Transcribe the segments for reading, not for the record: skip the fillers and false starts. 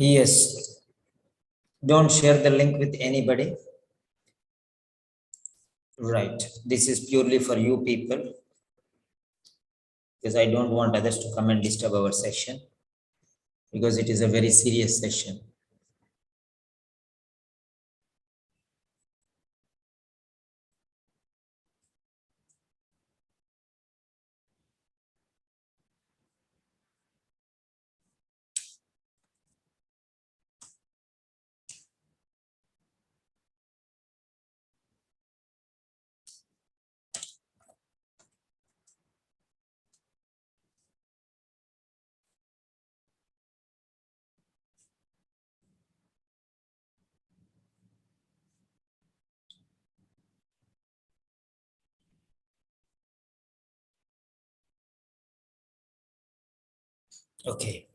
Yes, don't share the link with anybody. Right, this is purely for you people because I don't want others to come and disturb our session because it is a very serious session. Okay.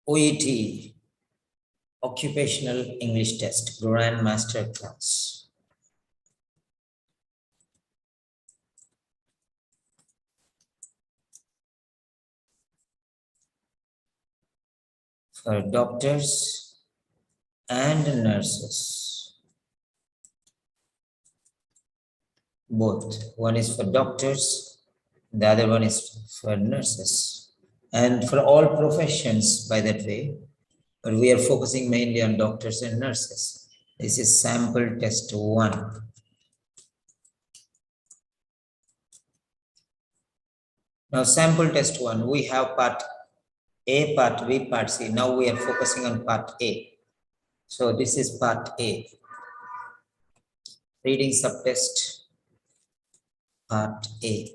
OET, Occupational English Test, Grand Master Class. For doctors and nurses. Both. One is for doctors, the other one is for nurses. And for all professions, by that way, but we are focusing mainly on doctors and nurses. This is sample test 1. Now, sample test 1, we have part A, part B, part C. Now we are focusing on part A. So this is part A. Reading subtest, part A.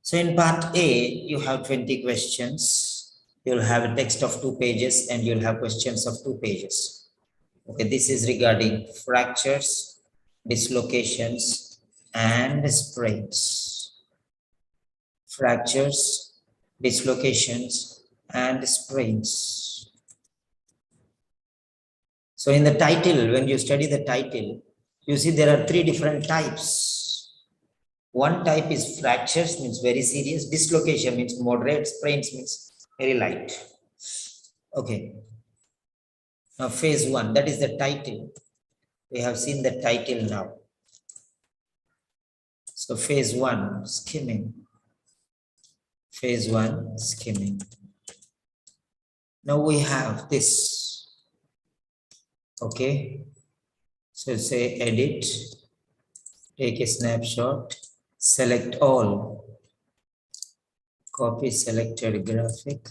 So in part A, you have 20 questions. You'll have a text of 2 pages and you'll have questions of 2 pages. Okay, this is regarding fractures, dislocations, and sprains. Fractures, dislocations, and sprains. So in the title, when you study the title, you see there are 3 different types. One type is fractures, means very serious. Dislocation means moderate. Sprains means very light. Okay. Now phase 1, that is the title. We have seen the title now. So phase 1, skimming. Phase 1, skimming. Now we have this. Okay. So say edit, take a snapshot, select all, copy selected graphic,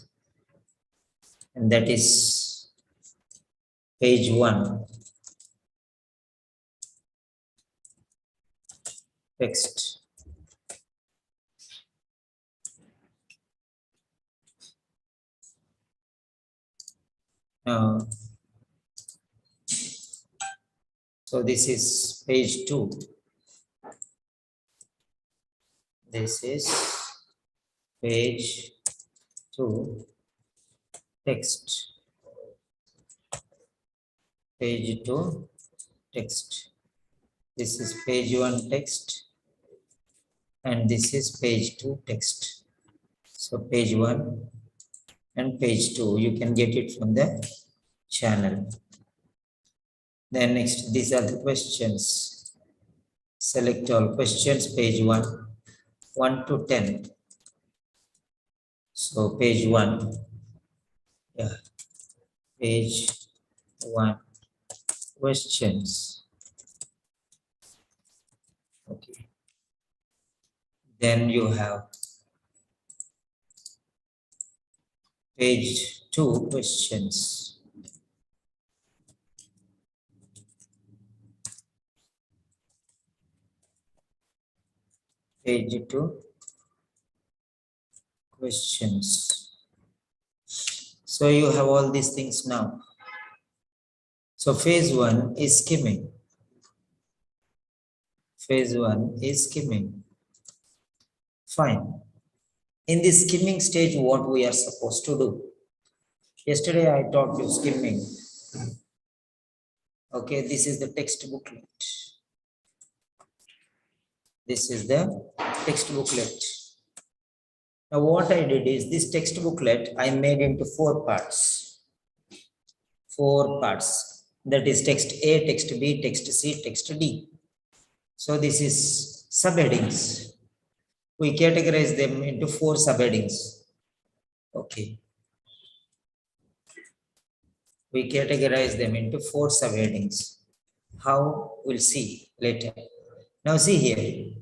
and that is page 1. Text. Now, so this is page 2. This is page 2, text. Page 2, text. This is page 1 text, and this is page 2 text. So page 1 and page 2, you can get it from the channel. Then next, these are the questions. Select all questions, page 1, 1 to 10. So page 1, yeah, page 1, questions. Okay. Then you have page 2, questions. Page 2, questions. So you have all these things now. So phase 1 is skimming. Phase 1 is skimming. Fine. In this skimming stage, what we are supposed to do? Yesterday I taught you skimming. Okay, this is the text booklet. This is the text booklet. Now what I did is this text booklet I made into 4 parts. 4 parts. That is text A, text B, text C, text D. So this is subheadings. We categorize them into 4 subheadings. Okay. We categorize them into 4 subheadings. How? We'll see later. Now see here.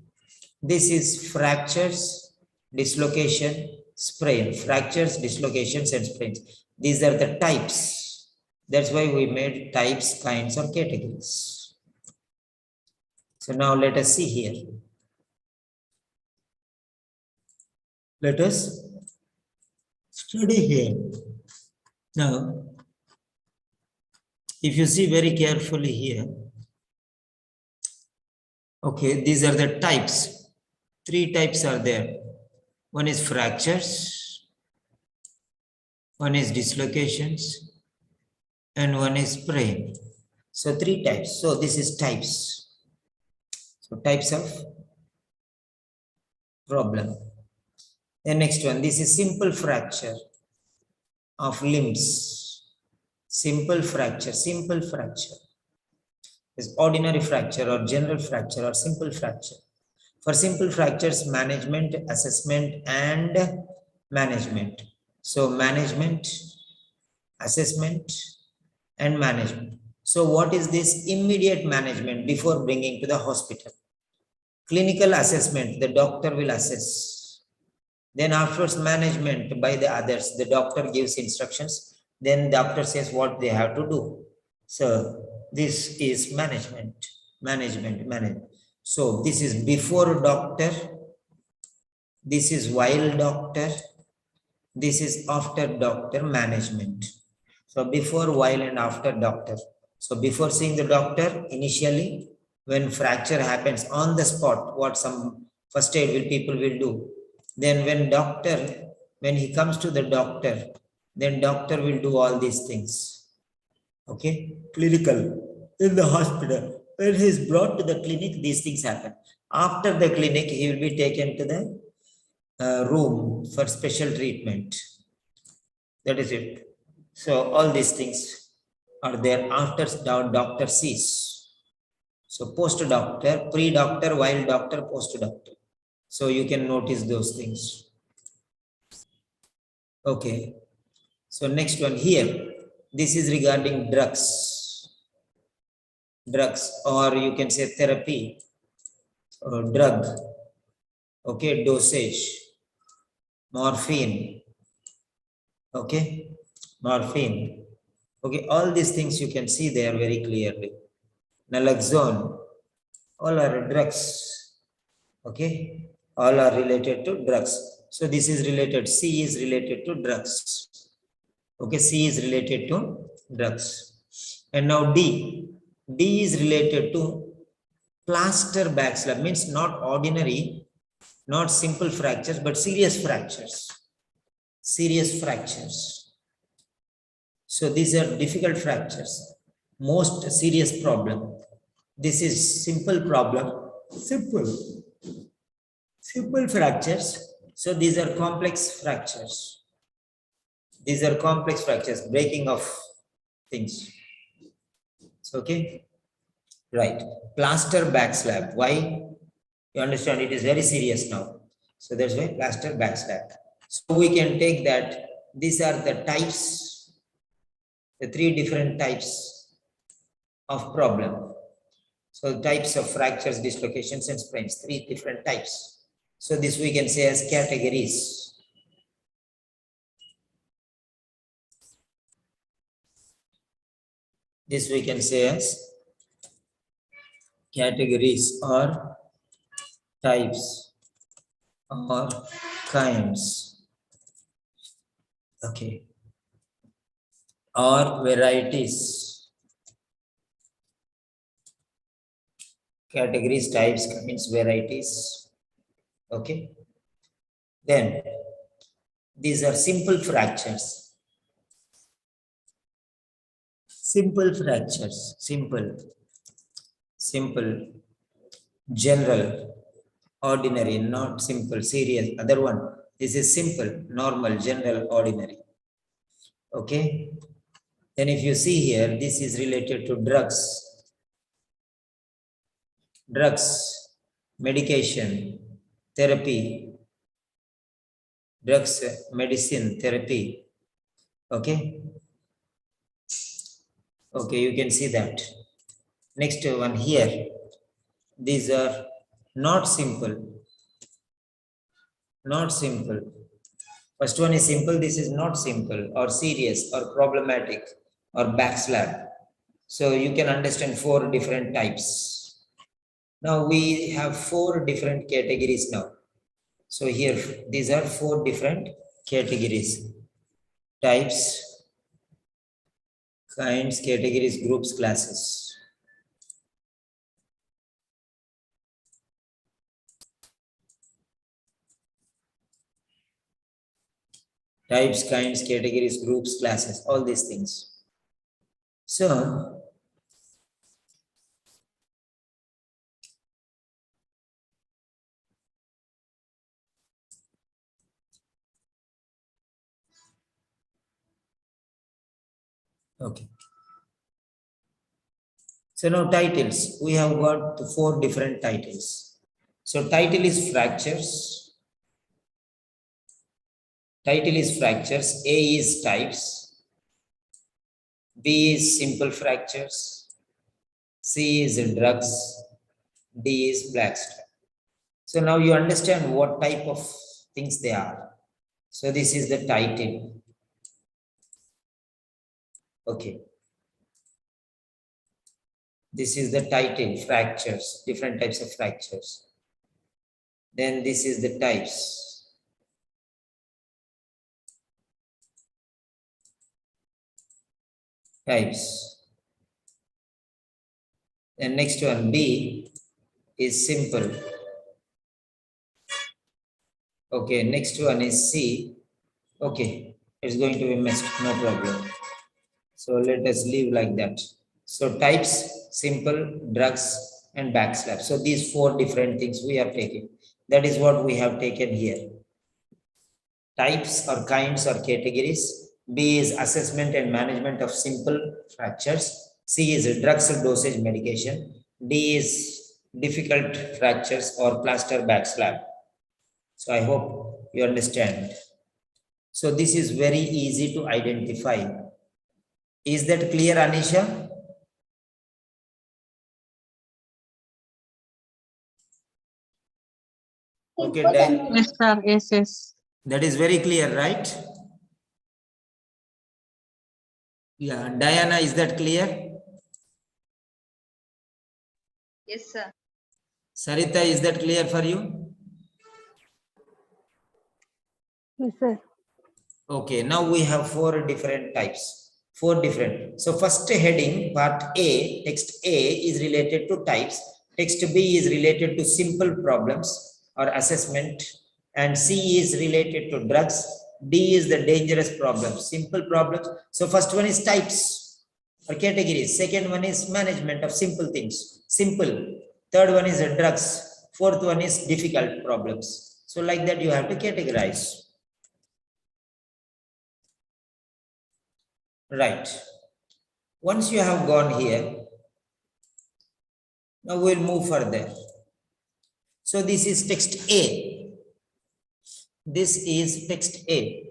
This is fractures, dislocation, sprain. Fractures, dislocations, and sprains. These are the types. That's why we made types, kinds, or categories. So now let us see here. Let us study here. Now, if you see very carefully here, okay, these are the types. 3 types are there. One is fractures, one is dislocations, and one is sprain. So 3 types. So this is types. So types of problem. The next one, this is simple fracture of limbs. Simple fracture, simple fracture. Is ordinary fracture or general fracture or simple fracture. For simple fractures, management, assessment, and management. So management, assessment, and management. So what is this immediate management before bringing to the hospital? Clinical assessment, the doctor will assess. Then afterwards management by the others, the doctor gives instructions. Then doctor says what they have to do. So this is management. So this is before doctor. This is while doctor. This is after doctor management. So before, while, and after doctor. So before seeing the doctor, initially, when fracture happens on the spot, what some first aid will people will do. Then when he comes to the doctor, then doctor will do all these things. Okay, clinical in the hospital. When he is brought to the clinic, these things happen. After the clinic, he will be taken to the room for special treatment. That is it. So all these things are there after doctor sees. So post-doctor, pre-doctor, while doctor, post-doctor. So you can notice those things. Okay. So next one here. This is regarding drugs. Drugs, or you can say therapy or drug. Okay, dosage. Morphine. Okay, morphine. Okay, all these things you can see there very clearly. Naloxone, all are drugs. Okay, all are related to drugs. So this is related, C is related to drugs. Okay, C is related to drugs. And now D is related to plaster backslap, means not ordinary, not simple fractures, but serious fractures. Serious fractures. So these are difficult fractures, most serious problem. This is simple problem, simple fractures. So these are complex fractures. These are complex fractures, breaking of things. Okay, right. Plaster backslap. Why? You understand it is very serious now. So that's why plaster backslap. So we can take that these are the types, the 3 different types of problem. So types of fractures, dislocations, and sprains, 3 different types. So this we can say as categories. This we can say as categories or types or kinds. Okay. Or varieties. categories, types, kinds, varieties. Okay. Then these are simple fractures. Simple fractures. Simple, general, ordinary, not simple, serious. Other one. This is simple, normal, general, ordinary. Okay. Then if you see here, this is related to drugs, medication, therapy, drugs, medicine, therapy. Okay. Okay, you can see that. Next one here. These are not simple. Not simple. First one is simple. This is not simple or serious or problematic or backslap. So you can understand four different types. Now we have four different categories now. So here, these are four different categories. Types, kinds, categories, groups, classes. Types, kinds, categories, groups, classes, all these things. So, okay. So now titles, we have got four different titles. So title is fractures. Title is fractures. A is types. B is simple fractures. C is drugs. D is blackstrap. So now you understand what type of things they are. So this is the title. Okay. This is the title, fractures, different types of fractures. Then this is the types. Types. And next one, B is simple. Okay, next one is C. Okay, it's going to be missed, no problem. So let us leave like that. So types, simple, drugs, and backslap. So these four different things we have taken. That is what we have taken here. Types or kinds or categories. B is assessment and management of simple fractures. C is drugs dosage medication. D is difficult fractures or plaster backslap. So I hope you understand. So this is very easy to identify. Is that clear, Anisha? Okay, Yes, sir. Yes, yes. that is very clear, right? Yeah, Diana, is that clear? Yes, sir. Sarita, is that clear for you? Yes, sir. Okay, now we have four different types. Four different. So first heading, part A, text A is related to types. Text B is related to simple problems or assessment. And C is related to drugs. D is the dangerous problems, simple problems. So first one is types or categories. Second one is management of simple things, simple. Third one is drugs. Fourth one is difficult problems. So like that you have to categorize. Right. Once you have gone here, now we'll move further. So this is text A. This is text A.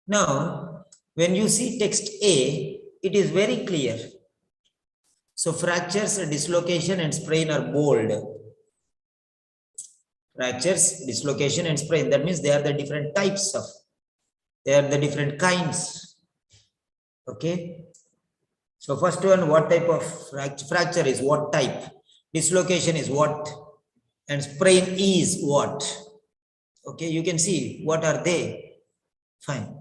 Now, when you see text A, it is very clear. So fractures, dislocation, and sprain are bold. Fractures, dislocation, and sprain. That means they are the different types of. They are the different kinds. Okay. So first one, what type of fracture is what type? Dislocation is what? And sprain is what? Okay, you can see what are they? Fine.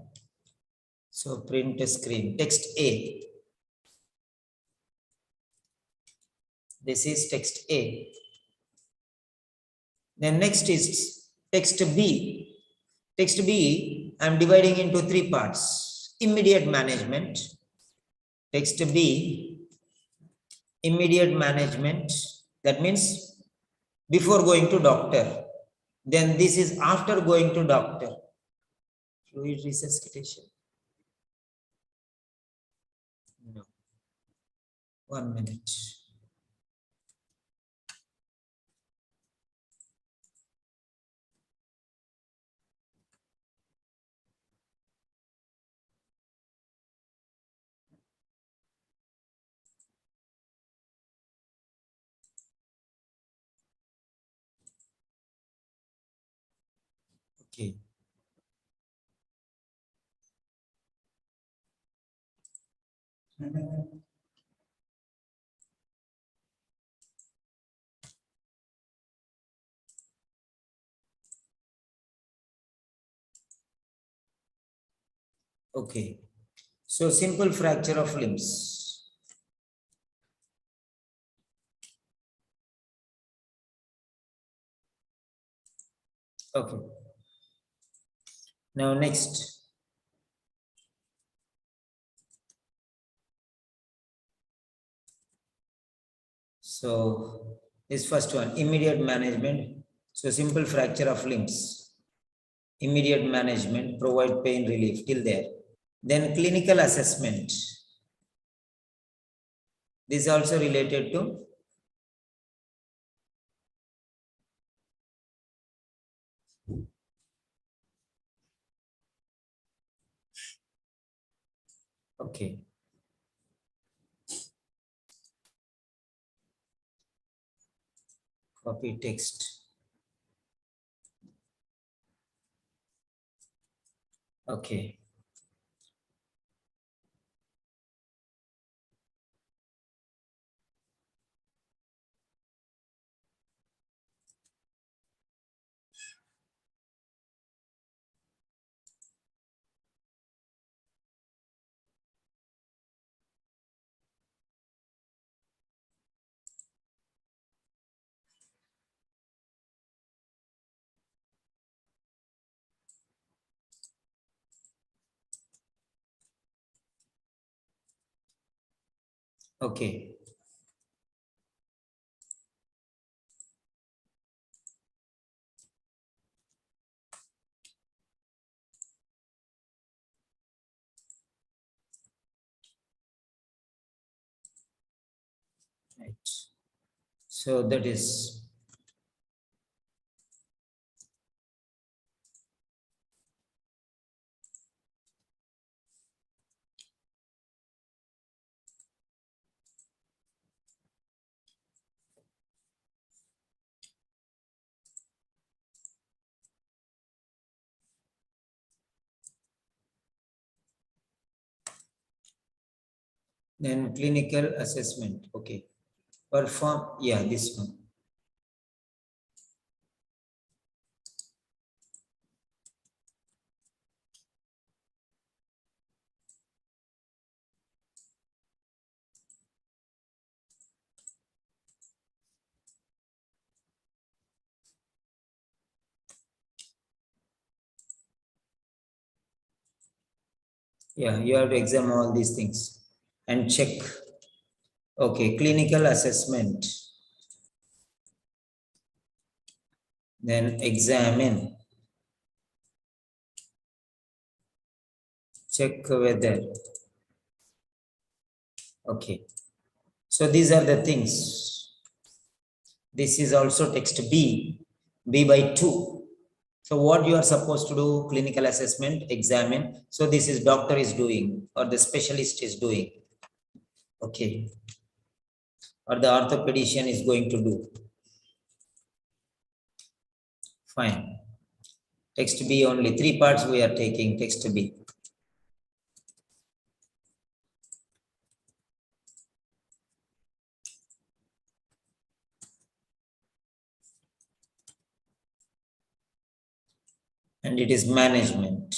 So print a screen. Text A. This is text A. Then next is text B. Text B, I am dividing into three parts. Immediate management. Text B, immediate management. That means before going to doctor. Then this is after going to doctor. Fluid resuscitation. No. 1 minute. Okay. Okay. So simple fracture of limbs. Okay. Now next. So this first one, immediate management. So simple fracture of limbs. Immediate management, provide pain relief till there. Then clinical assessment. This is also related to okay. Copy text. Okay. Okay. Right. So that is then clinical assessment. Okay. Perform, yeah, this one. Yeah, you have to examine all these things and check. Okay, clinical assessment. Then examine. Check whether. Okay. So these are the things. This is also text B, B by 2. So what you are supposed to do, clinical assessment, examine. So this is doctor is doing or the specialist is doing. Okay. Or the orthopedician is going to do. Fine. Text B only. 3 parts we are taking text B. And it is management.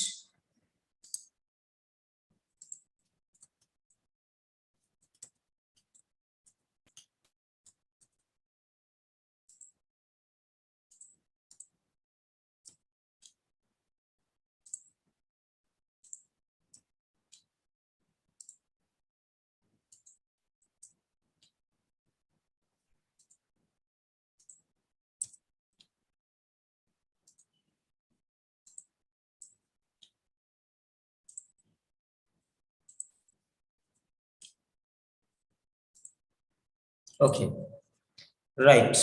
Okay, right.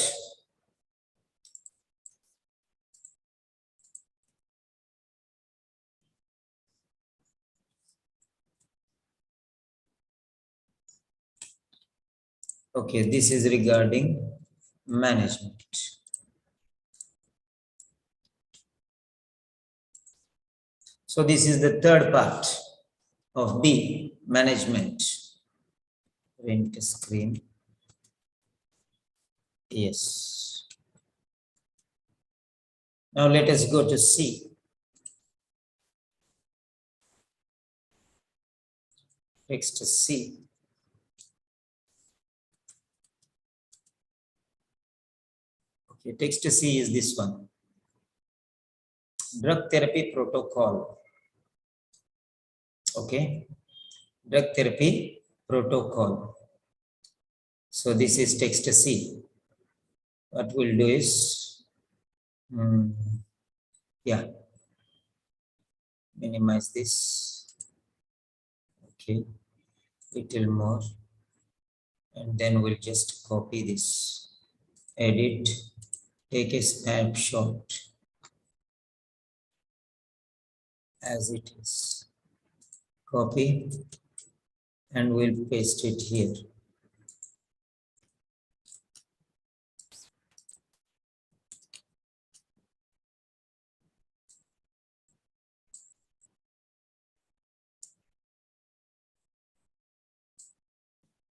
Okay, this is regarding management. So this is the third part of B, management. Print screen. Yes. Now let us go to C. Text C. Okay, text C is this one. Drug therapy protocol. Okay, drug therapy protocol. So this is text C. What we'll do is, yeah, minimize this. Okay, little more, and then we'll just copy this. Edit, take a snapshot as it is. Copy, and we'll paste it here.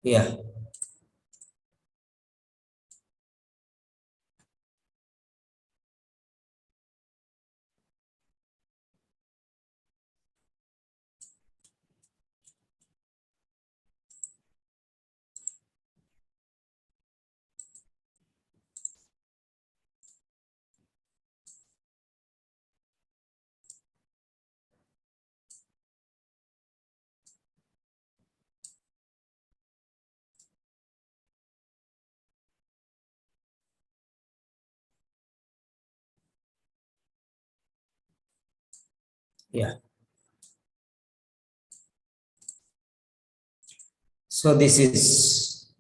Yeah. Yeah. So this is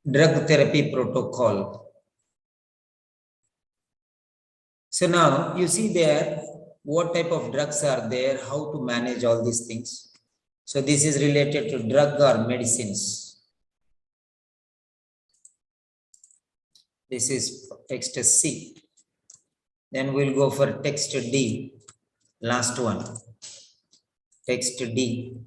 drug therapy protocol. So now you see there what type of drugs are there, how to manage all these things. So this is related to drug or medicines. This is text C. Then we'll go for text D. Last one. Text D.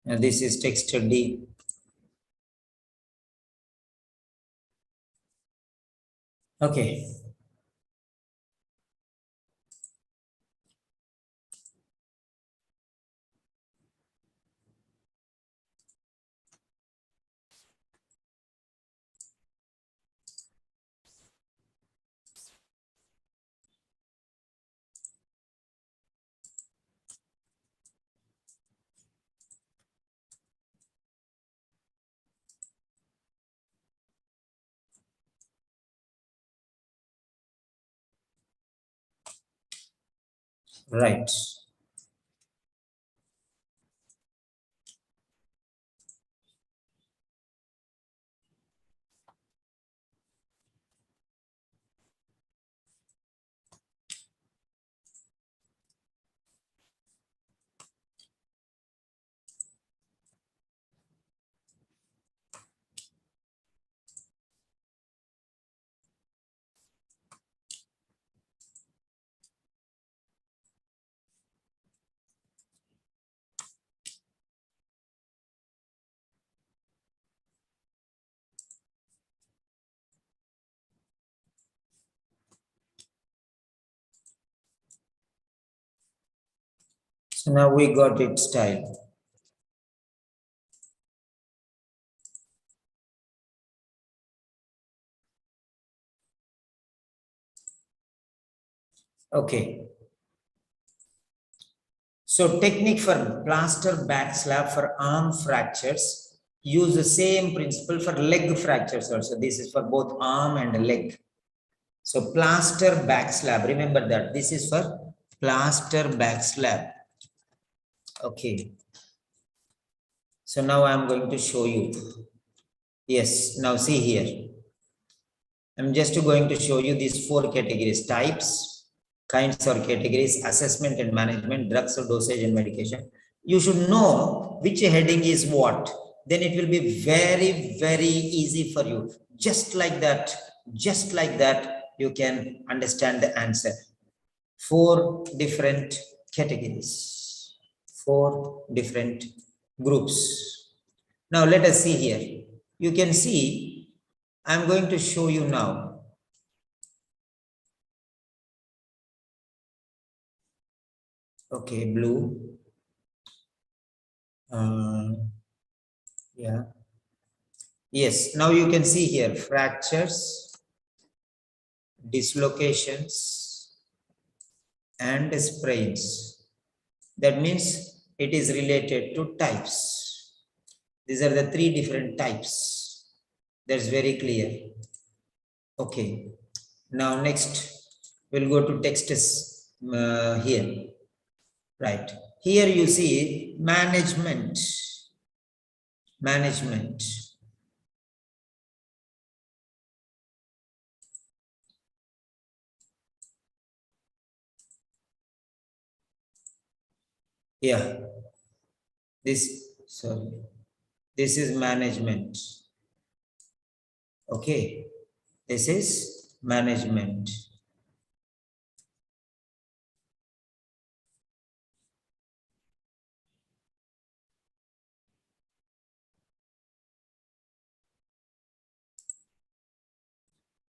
And this is text D. Okay. Right. So now we got it style. Okay. So technique for plaster back slab for arm fractures, use the same principle for leg fractures also. This is for both arm and leg. So plaster back slab, remember that this is for plaster back slab. Okay. So now I am going to show you. Yes, now see here. I'm just going to show you these 4 categories: types, kinds or categories, assessment and management, drugs or dosage and medication. You should know which heading is what. Then it will be very, very easy for you. Just like that, you can understand the answer. 4 different categories, 4 different groups. Now let us see here. You can see, I'm going to show you now. Okay, blue. Yeah. Yes, now you can see here fractures, dislocations, and sprains. That means it is related to types. These are the 3 different types. That's very clear. Okay. Now next, we'll go to texts here. Right. Here you see management. Management. Yeah. Sorry. This is management. Okay. This is management.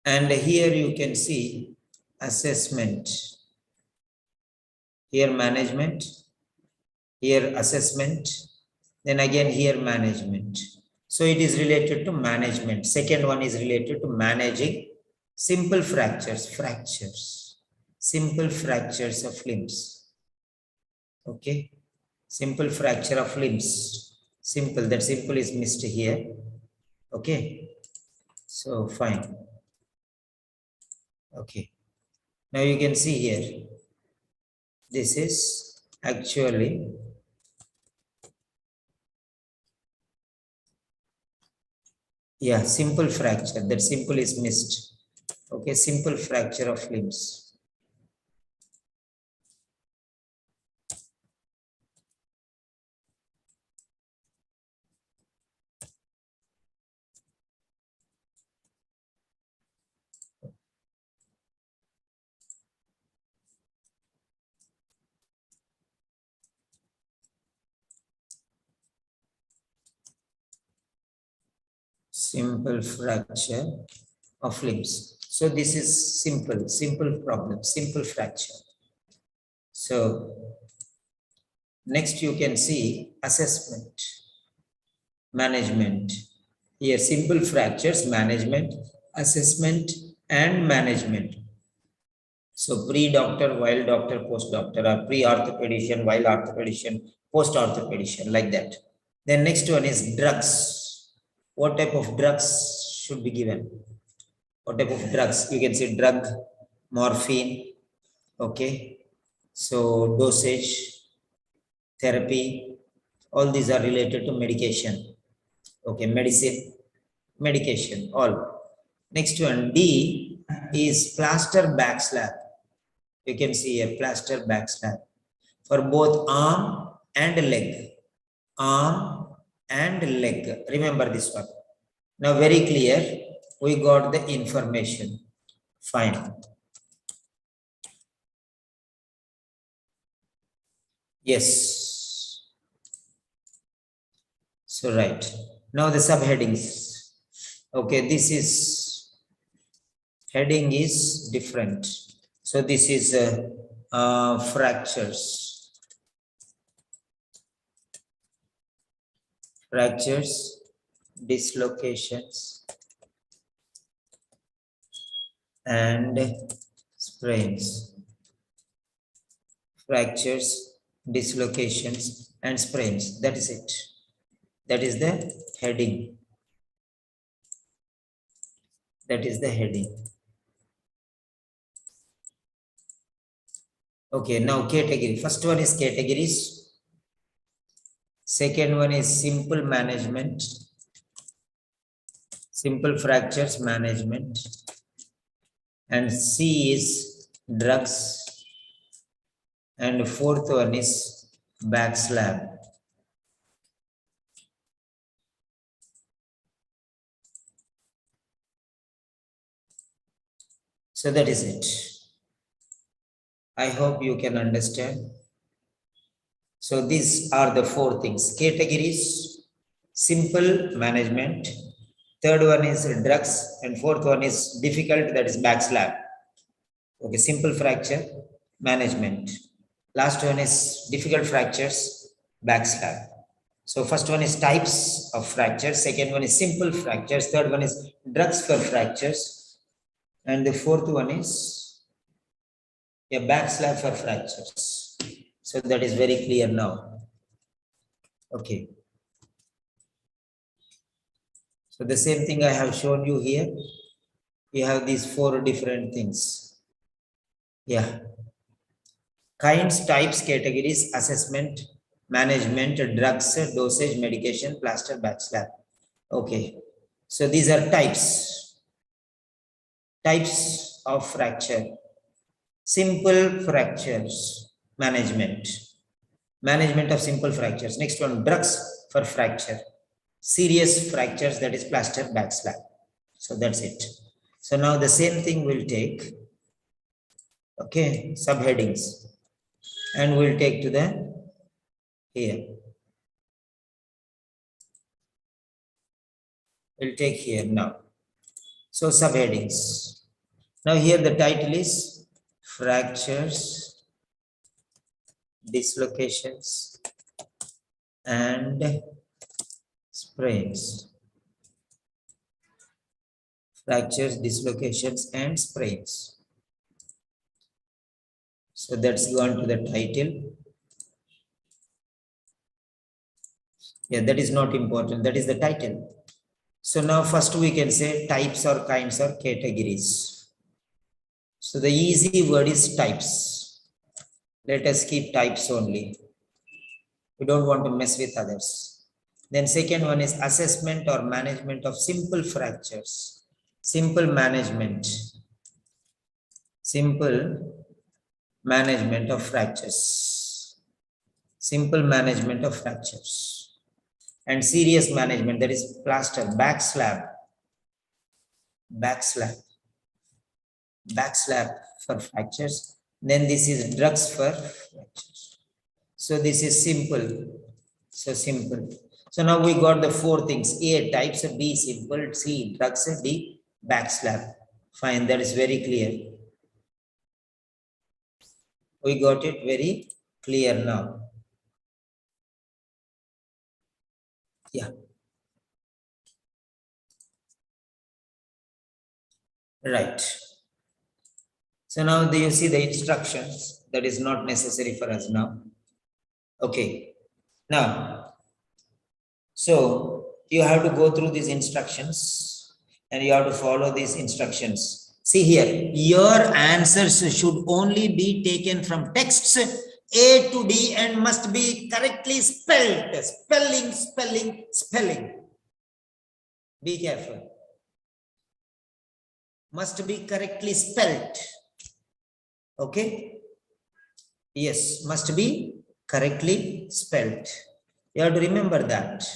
And here you can see assessment. Here management, here assessment, then again here management. So it is related to management. Second one is related to managing simple fractures, simple fractures of limbs. Okay, simple fracture of limbs. Simple, that simple is missed here. Okay, so fine. Okay, now you can see here, this is actually simple fracture. That simple is missed. Okay, simple fracture of limbs. Simple fracture of limbs. So this is simple problem, simple fracture. So next you can see assessment, management. Here simple fractures, management, assessment, and management. So pre-doctor, while doctor, post-doctor, or pre-orthopedician, while orthopedician, post-orthopedician, like that. Then next one is drugs. What type of drugs should be given? What type of drugs? You can say drug, morphine, okay. So dosage, therapy, all these are related to medication. Okay, medicine, medication, all. Next one, D is plaster back slab. You can see a plaster back slab for both arm and leg. Arm and leg. Remember this one. Now very clear. We got the information. Fine. Yes. So right. Now the subheadings. Okay, this is heading is different. So this is fractures. Fractures, dislocations, and sprains. Fractures, dislocations, and sprains. That is it. That is the heading. That is the heading. Okay, now category. First one is categories. Second one is simple management. Simple fractures management. And C is drugs. And fourth one is back slab. So that is it. I hope you can understand. So these are the four things. Categories, simple management. Third one is drugs. And fourth one is difficult, that is back slab. Okay, simple fracture management. Last one is difficult fractures, back slab. So first one is types of fractures. Second one is simple fractures. Third one is drugs for fractures. And the fourth one is a back slab for fractures. So that is very clear now. Okay. So the same thing I have shown you here. We have these four different things. Yeah. Kinds, types, categories, assessment, management, drugs, dosage, medication, plaster, back slab. Okay. So these are types. Types of fracture. Simple fractures, management. Management of simple fractures. Next one, drugs for fracture. Serious fractures, that is plaster, back slab. So that's it. So now the same thing we'll take. Okay, subheadings. And we'll take to the here. We'll take here now. So subheadings. Now here the title is fractures, dislocations, and sprains. Fractures, dislocations, and sprains. So that's gone to the title. Yeah, that is not important. That is the title. So now first we can say types or kinds or categories. So the easy word is types. Let us keep types only. We don't want to mess with others. Then second one is assessment or management of simple fractures. Simple management. Simple management of fractures. Simple management of fractures. And serious management, that is plaster, back slab. Back slab. Back slab for fractures. Then this is drugs for fractures. So this is simple. So simple. So now we got the four things. A, types, B, simple, C, drugs, D, back slab. Fine, that is very clear. We got it very clear now. Yeah. Right. So now do you see the instructions? That is not necessary for us now. Okay. Now, so you have to go through these instructions and you have to follow these instructions. See here, your answers should only be taken from texts A to D and must be correctly spelled. Spelling, spelling, spelling. Be careful. Must be correctly spelled. Okay? Yes, must be correctly spelled. You have to remember that.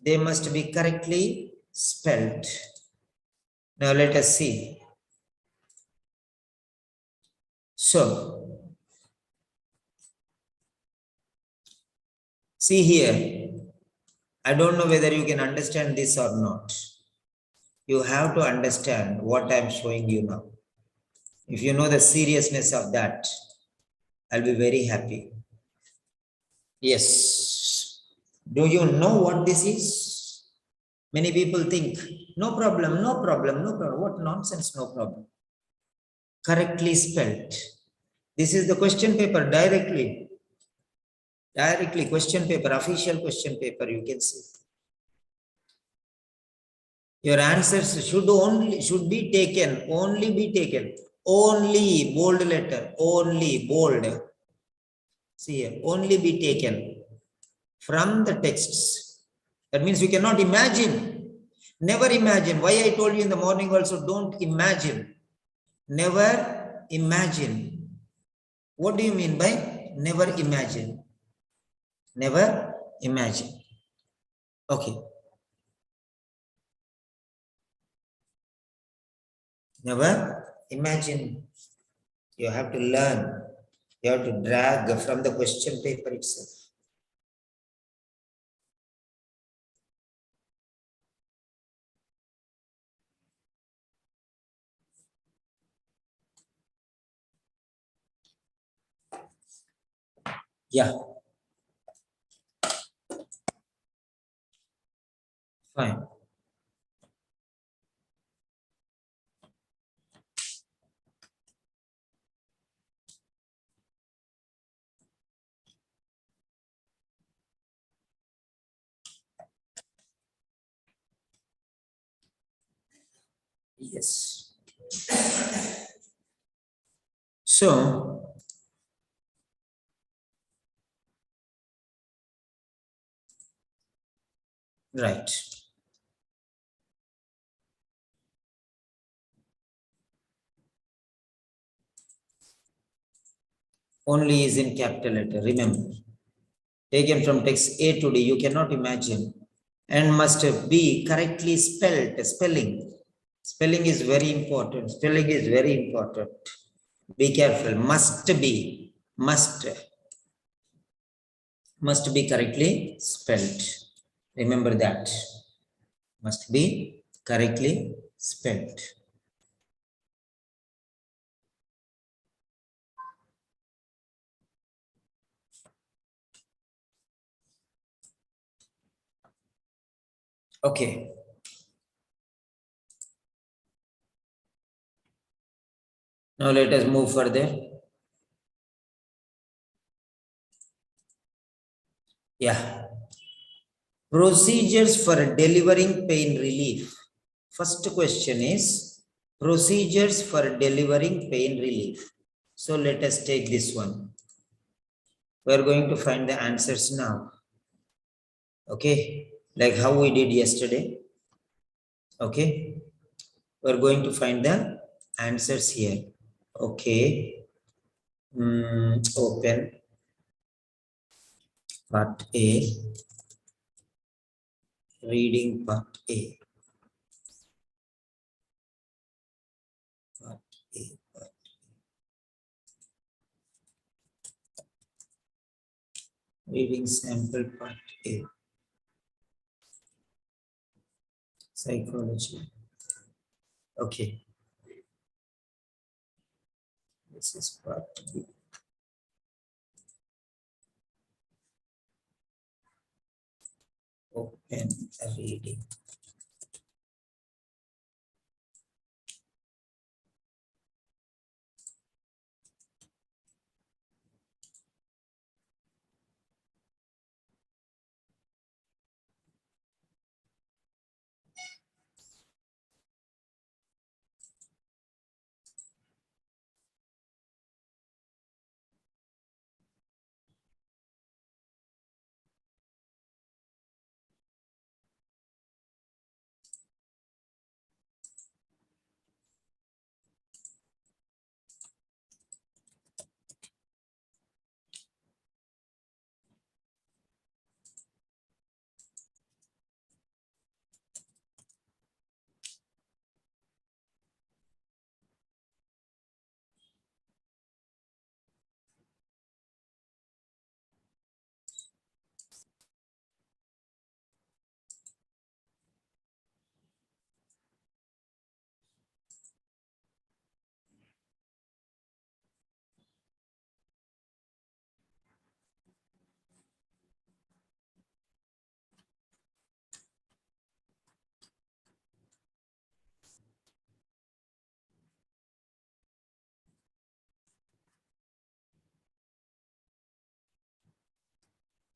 They must be correctly spelled. Now let us see. So, see here. I don't know whether you can understand this or not. You have to understand what I am showing you now. If you know the seriousness of that, I'll be very happy. Yes. Do you know what this is? Many people think, no problem, no problem, no problem. What nonsense, no problem. Correctly spelled. This is the question paper directly. Directly question paper, official question paper, you can see. Your answers should be taken, only bold letter, only bold. See here, only be taken from the texts. That means you cannot imagine. Never imagine. Why I told you in the morning also, don't imagine. Never imagine. What do you mean by never imagine? Never imagine. Okay. Never imagine. You have to learn. You have to drag from the question paper itself. Yeah. Fine. Yes. So, right. Only is in capital letter, remember. Taken from text A to D, you cannot imagine. And must be correctly spelled. Spelling. Spelling is very important. Spelling is very important. Be careful. Must be. Must be correctly spelled. Remember that. Must be correctly spelled. Okay. Now let us move further. Yeah. Procedures for delivering pain relief. First question is procedures for delivering pain relief. So let us take this one. We are going to find the answers now. Okay. Like how we did yesterday. Okay. We are going to find the answers here. Okay. Open part A. Reading part A. Part A. Reading sample part A. Psychology. Okay. This is part B. Open reading.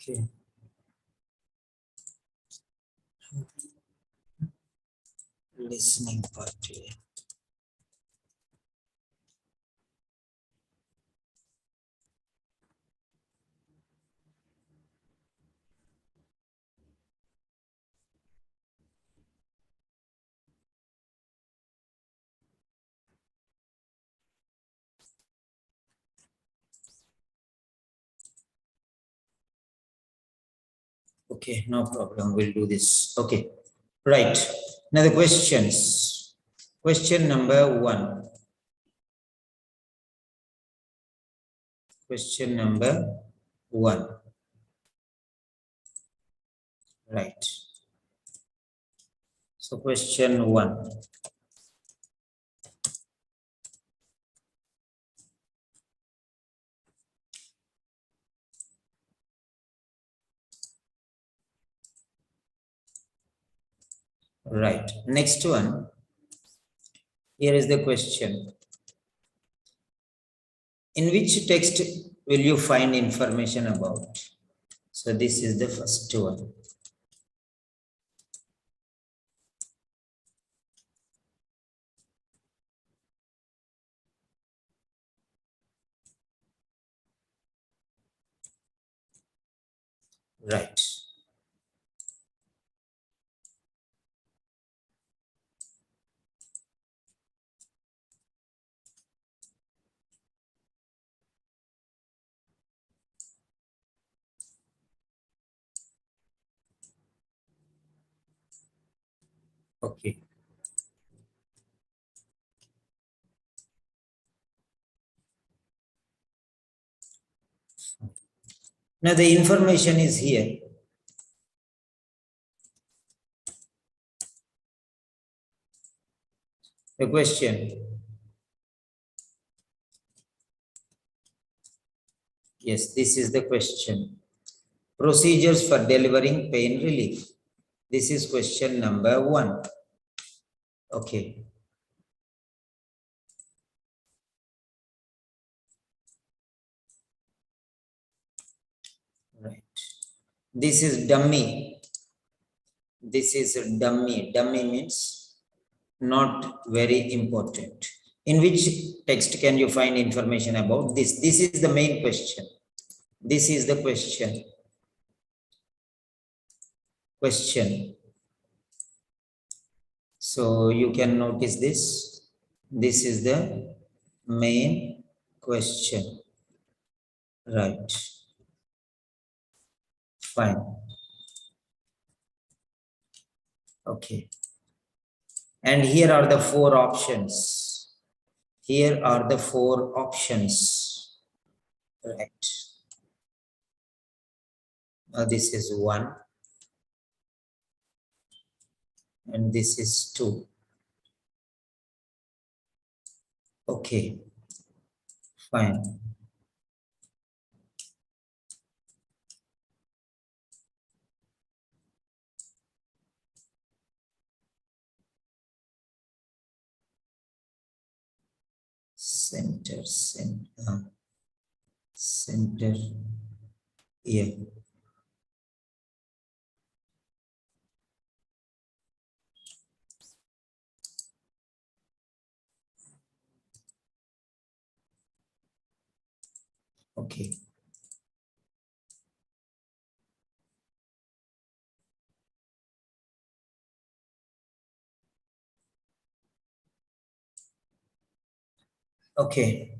Okay. Listening part here. Okay, no problem. We'll do this. Okay, right. Now the questions. Question number 1. Question number 1. Right. So question 1. Right. Next one. Here is the question. In which text will you find information about? So this is the first one. Right. Okay. Now the information is here. The question. Yes, this is the question. Procedures for delivering pain relief. This is question number 1. Okay. Right. This is dummy. This is a dummy. Dummy means not very important. In which text can you find information about this? This is the main question. This is the question. Question. So you can notice this. This is the main question. Right. Fine. Okay. And here are the 4 options. Here are the 4 options. Right. Now this is 1. And this is 2. Okay. Fine. Center, center here. Okay. Okay.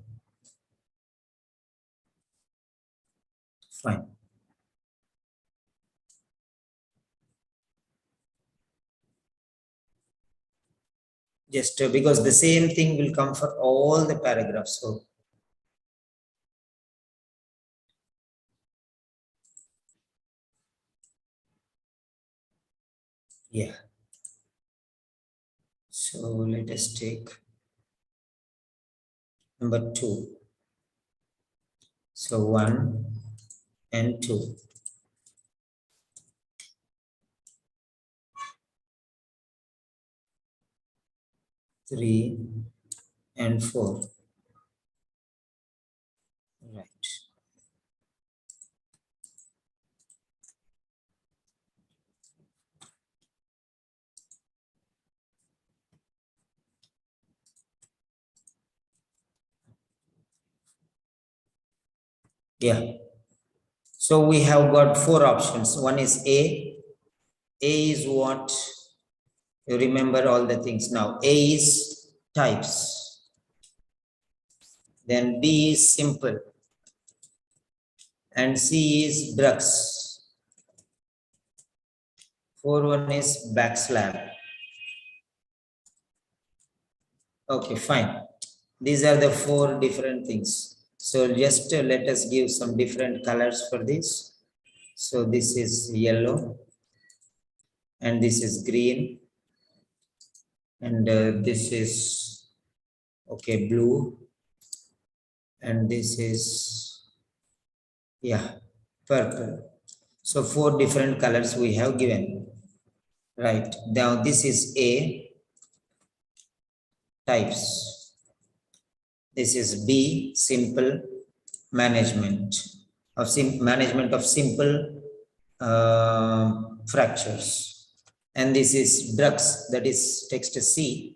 Fine. Just because the same thing will come for all the paragraphs. So yeah. So let us take number 2. So 1 and 2. 3 and 4. Right. Yeah. So we have got four options. One is A. A is what? You remember all the things now. A is types. Then B is simple. And C is drugs. 4-1 is backslab. Okay, fine. These are the four different things. So just let us give some different colors for this. So this is yellow and this is green and this is okay blue and this is purple. So four different colors we have given. Right. Now this is A, types. This is B, simple, management of simple fractures. And this is drugs, that is text C.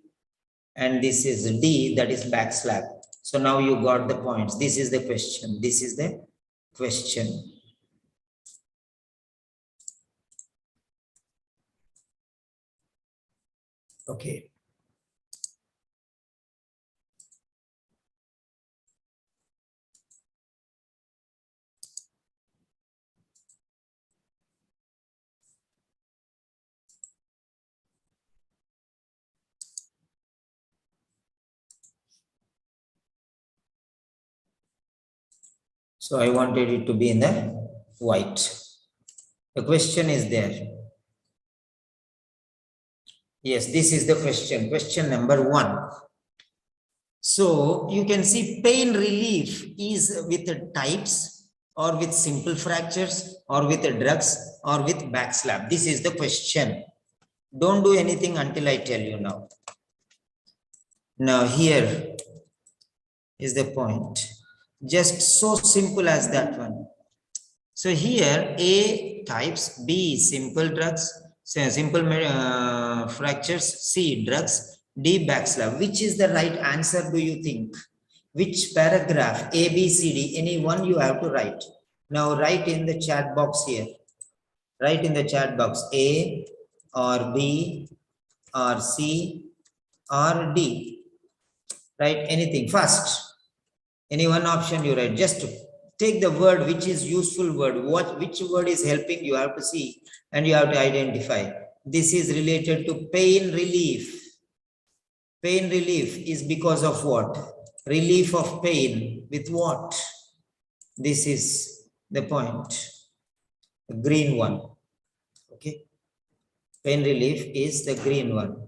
And this is D, that is backslab. So now you got the points. This is the question. This is the question. Okay. So I wanted it to be in the white. The question is there. Yes, this is the question. Question number 1. So you can see pain relief is with the types or with simple fractures or with the drugs or with backslab. This is the question. Don't do anything until I tell you now. Now here is the point. Just so simple as that one. So here A types, B simple drugs, simple fractures, C drugs, D backslab. Which is the right answer, do you think? Which paragraph, A, B, C, D, any one you have to write. Now write in the chat box here. Write in the chat box A or B or C or D. Write anything fast. Any one option you write. Just take the word which is useful word. Which word is helping you have to see and you have to identify. This is related to pain relief. Pain relief is because of what? Relief of pain with what? This is the point. The green one. Okay. Pain relief is the green one.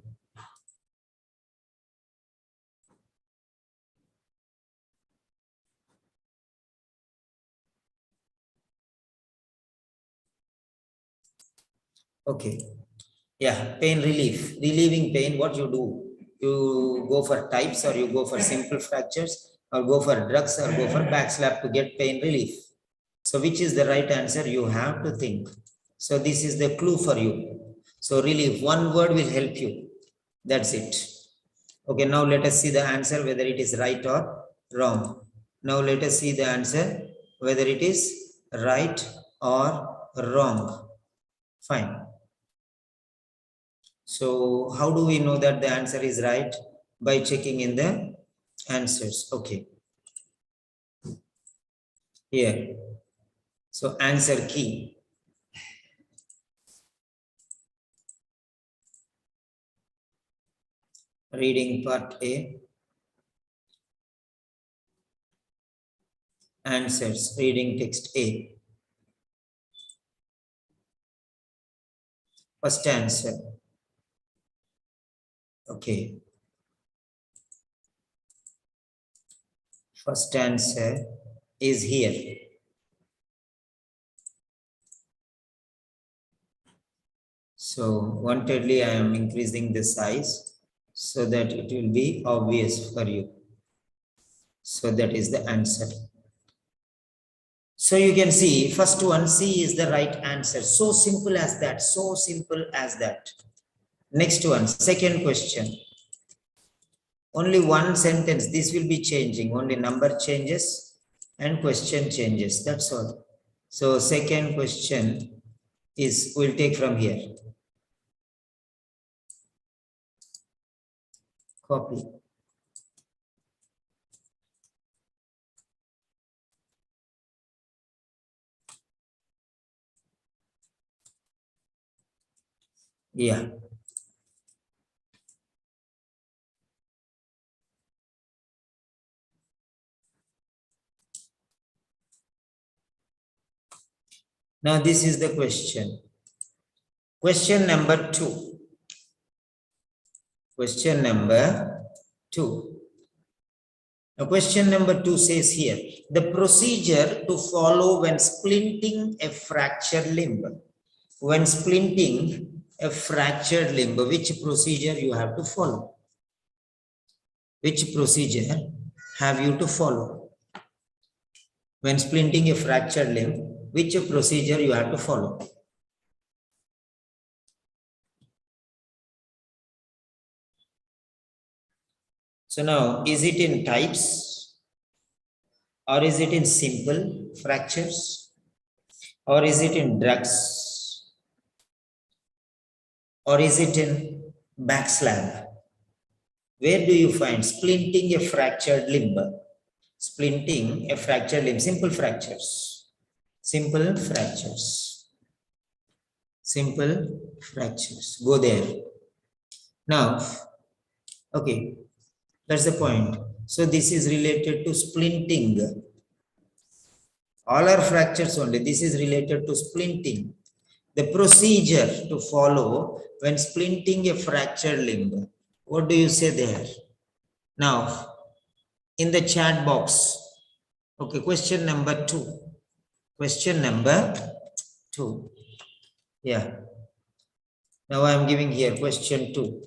Okay. Yeah, pain relief. Relieving pain, what you do? You go for types or you go for simple fractures or go for drugs or go for backslap to get pain relief. So which is the right answer? You have to think. So this is the clue for you. So relief, one word will help you. That's it. Okay, now let us see the answer, whether it is right or wrong. Now let us see the answer, whether it is right or wrong. Fine. So how do we know that the answer is right? By checking in the answers. Okay. Here. So answer key. Reading part A. Answers. Reading text A. First answer. Okay. First answer is here. So wantedly I am increasing the size so that it will be obvious for you. So that is the answer. So you can see first one, C is the right answer. So simple as that. So simple as that. Next one, second question. Only one sentence. This will be changing. Only number changes. and question changes. That's all. So second question is, we'll take from here. Copy. Yeah. Now this is the question. Question number 2. Question number 2. Now question number 2 says here, the procedure to follow when splinting a fractured limb. When splinting a fractured limb, which procedure you have to follow? Which procedure have you to follow? When splinting a fractured limb, which procedure you have to follow? So now, is it in types, or is it in simple fractures, or is it in drugs, or is it in backslab? Where do you find splinting a fractured limb? Splinting a fractured limb, simple fractures. Simple fractures. Simple fractures. Go there. Now, okay, that's the point. So this is related to splinting. All are fractures only. This is related to splinting. The procedure to follow when splinting a fractured limb. What do you say there? Now, in the chat box. Okay, question number 2. Question number 2. Yeah. Now I am giving here question 2.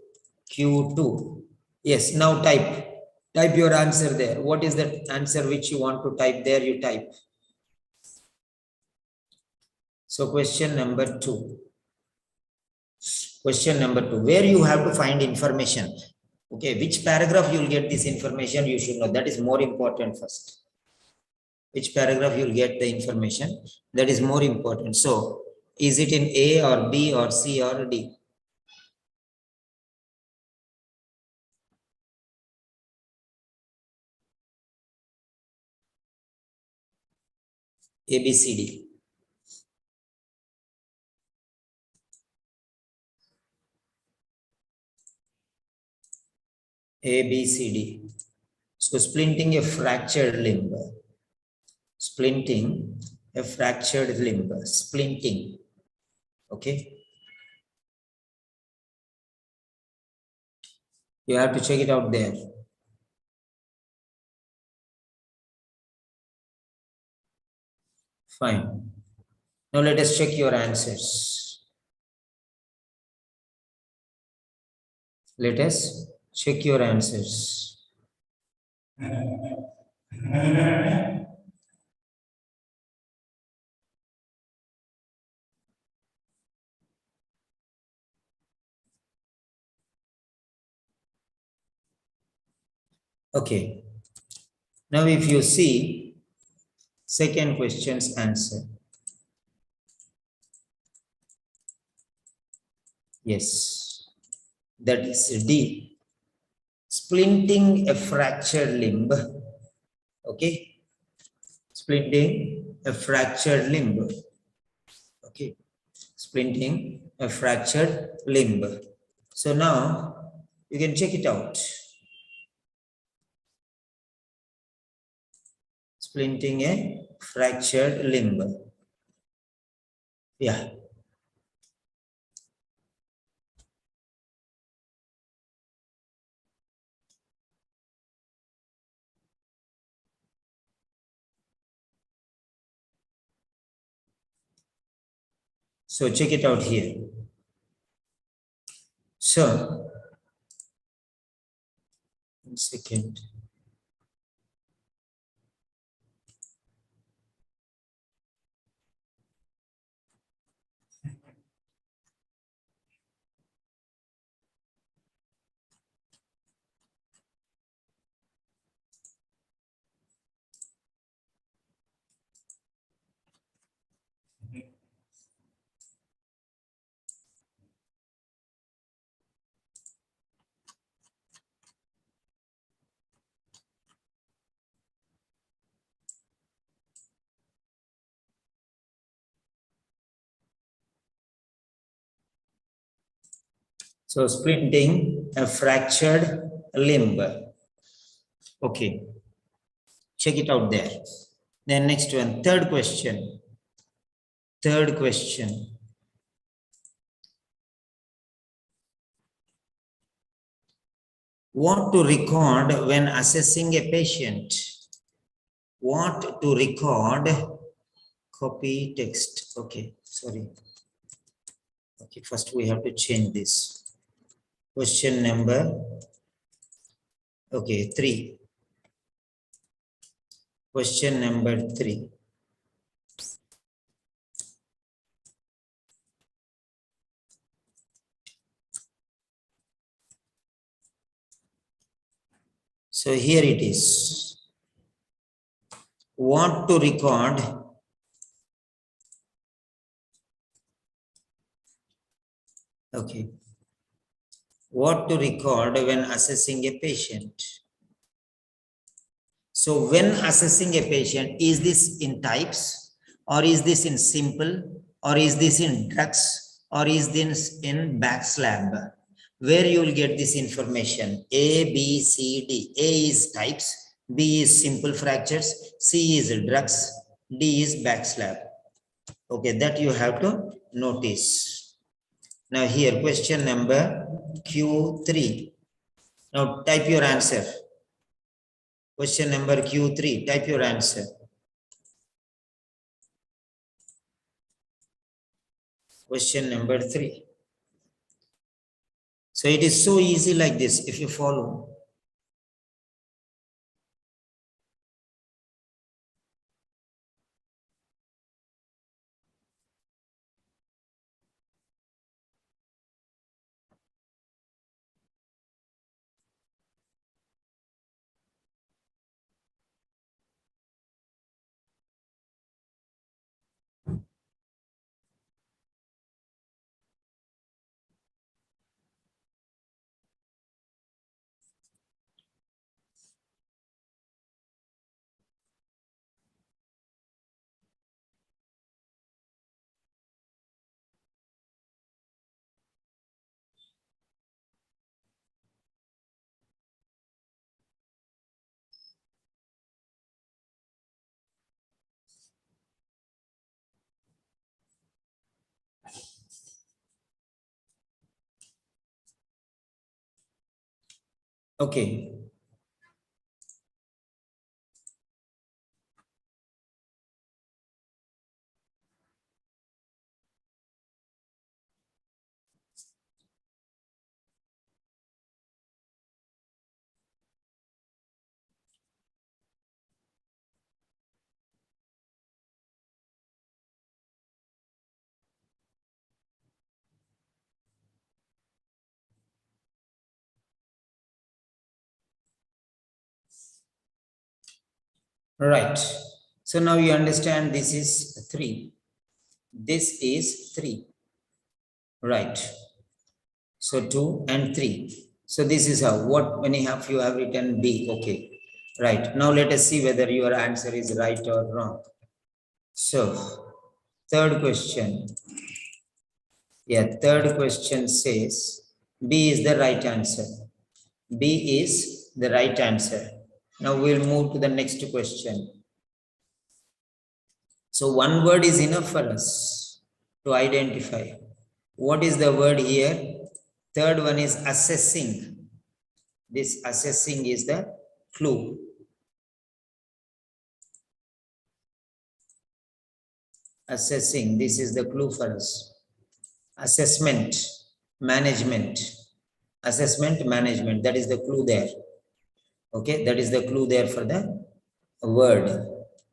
Q2. Yes, now type. Type your answer there. What is the answer which you want to type there? You type. So question number 2. Question number 2. Where you have to find information. Okay, which paragraph you will get this information, you should know. That is more important first. Which paragraph you will get the information, that is more important. So, is it in A or B or C or D? A, B, C, D. A, B, C, D. So, splinting a fractured limb. Splinting a fractured limb. Splinting. Okay. You have to check it out there. Fine. Now let us check your answers. Let us check your answers. Okay. Now if you see second question's answer. Yes, that is D. Splinting a fractured limb. Okay. Splinting a fractured limb. Okay. Splinting a fractured limb. So now you can check it out. Splinting a fractured limb. Yeah. So check it out here. So, 1 second. So splinting a fractured limb. Okay, check it out there. Then next one, third question. Third question. What to record when assessing a patient? What to record? Copy text. Okay, sorry. Okay, first we have to change this. Question number, okay, 3. Question number 3. So here it is. What to record? Okay. What to record when assessing a patient? So when assessing a patient, is this in types, or is this in simple, or is this in drugs, or is this in backslab? Where you will get this information? A, B, C, D. A is types, B is simple fractures, C is drugs, D is backslab. Okay, that you have to notice. Now here, question number Q3. Now type your answer. Question number Q3, type your answer. Question number 3. So it is so easy like this if you follow. Okay. Right. So now you understand this is 3. This is 3. Right. So 2 and 3. So this is how, what many of you have written B. Okay. Right. Now let us see whether your answer is right or wrong. So third question. Yeah, third question says B is the right answer. B is the right answer. Now we'll move to the next question. So one word is enough for us to identify. What is the word here? Third one is assessing. This assessing is the clue. Assessing, this is the clue for us. Assessment, management. Assessment, management, that is the clue there. Okay, that is the clue there for the word.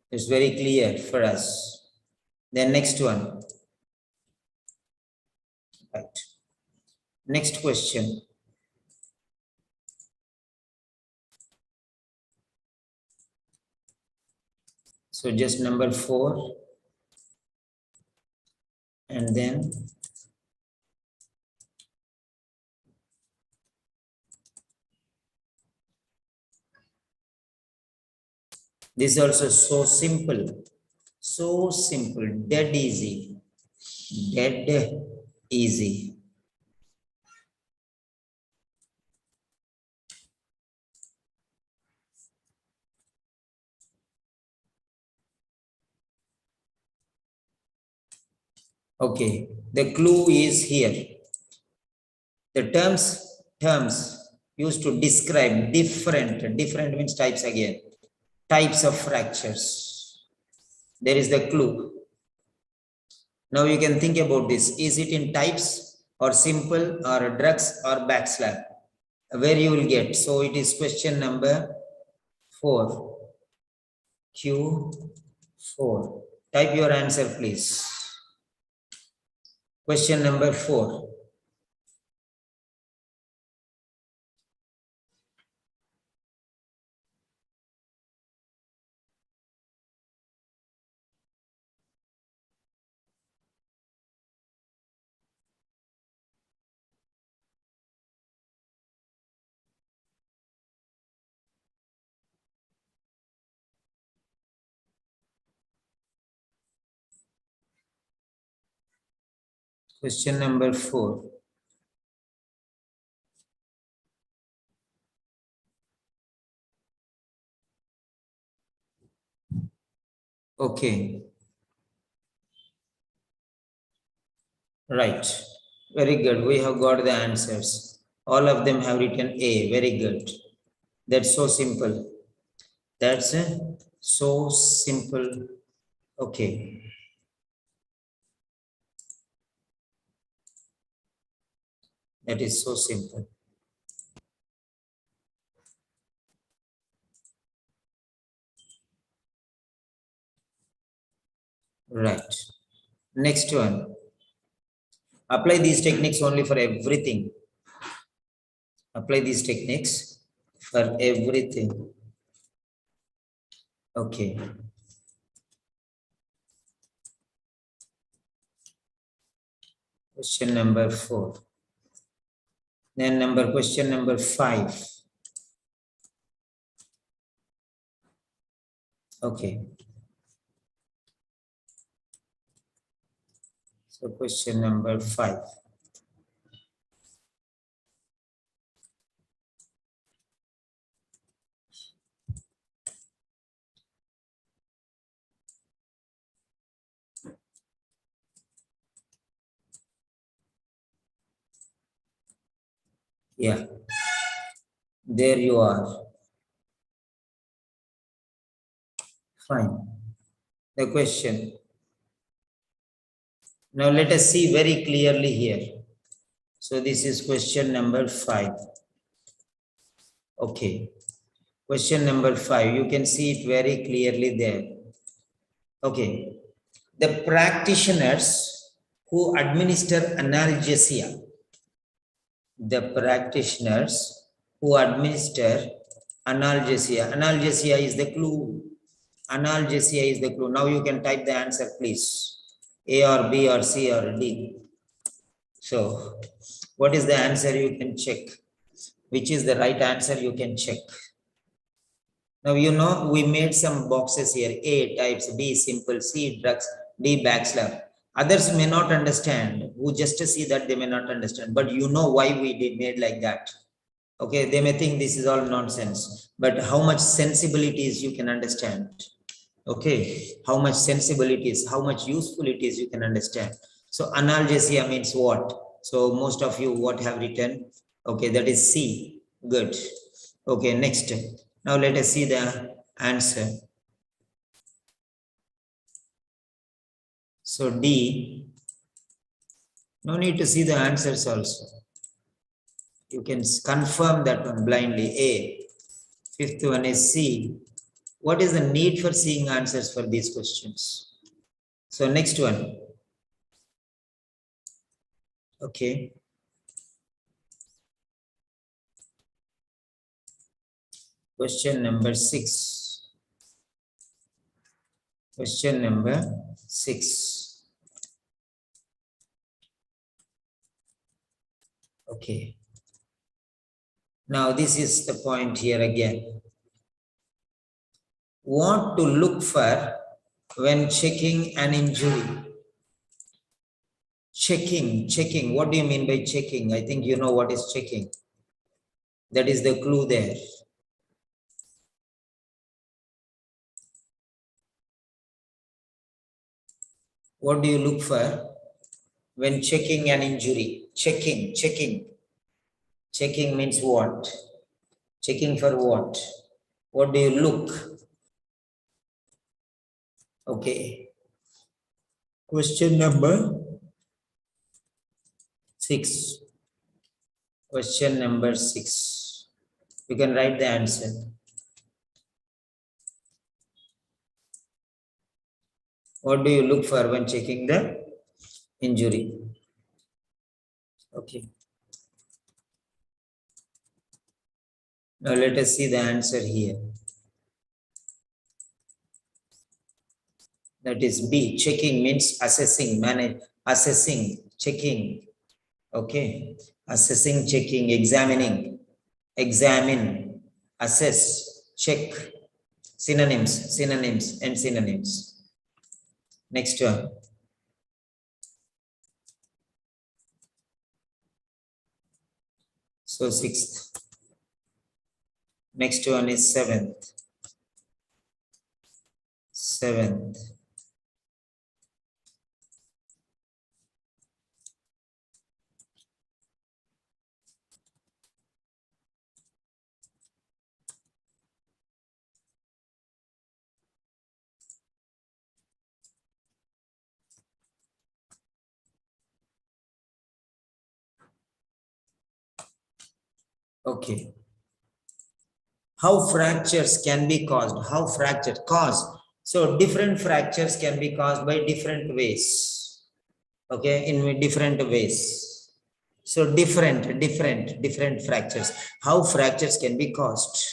It's very clear for us. Then next one. Right. Next question. So just number 4. And then this is also so simple. So simple, dead easy. Dead easy. Okay, the clue is here. The terms used to describe different means types again, types of fractures. There is the clue. Now you can think about this. Is it in types or simple or drugs or backslap? Where you will get. So it is question number 4. Q4. Type your answer, please. Question number 4. Question number 4. Okay. Right. Very good. We have got the answers. All of them have written A. Very good. That's so simple. That's so simple. Okay. That is so simple. Right. Next one. Apply these techniques only for everything. Apply these techniques for everything. Okay. Question number 4. Then question number 5. Okay. So question number 5. Yeah. There you are. Fine. The question. Now let us see very clearly here. So this is question number 5. Okay. Question number 5. You can see it very clearly there. Okay. The practitioners who administer analgesia. The practitioners who administer analgesia. Analgesia is the clue. Analgesia is the clue. Now you can type the answer, please. A or B or C or D. So, what is the answer? You can check. Which is the right answer? You can check. Now, you know, we made some boxes here. A types, B simple, C drugs, D backslap. Others may not understand. Who just see that they may not understand. But you know why we did made like that. Okay, they may think this is all nonsense. But how much sensibilities you can understand. Okay, how much sensible it is, how much useful it is, you can understand. So analgesia means what? So most of you what have written? Okay, that is C. Good. Okay, next. Now let us see the answer. So D. No need to see the answers also. You can confirm that one blindly. A. Fifth one is C. What is the need for seeing answers for these questions? So next one. Okay. Question number 6. Question number 6. Okay. Now this is the point here again. What to look for when checking an injury? Checking. What do you mean by checking? I think you know what is checking. That is the clue there. What do you look for When checking an injury. Checking. Checking means what? Checking for what? What do you look? Okay. Question number 6. Question number 6. You can write the answer. What do you look for when checking the injury? Okay. Now let us see the answer here. That is B. Checking means assessing, checking. Okay. Assessing, checking, examining, examine, assess, check. Synonyms, and synonyms. Next one. So 6th. Next one is 7th. 7th. Okay. How fractures can be caused? How fractures caused? So different fractures can be caused by different ways. Okay, in different ways. So different fractures. How fractures can be caused?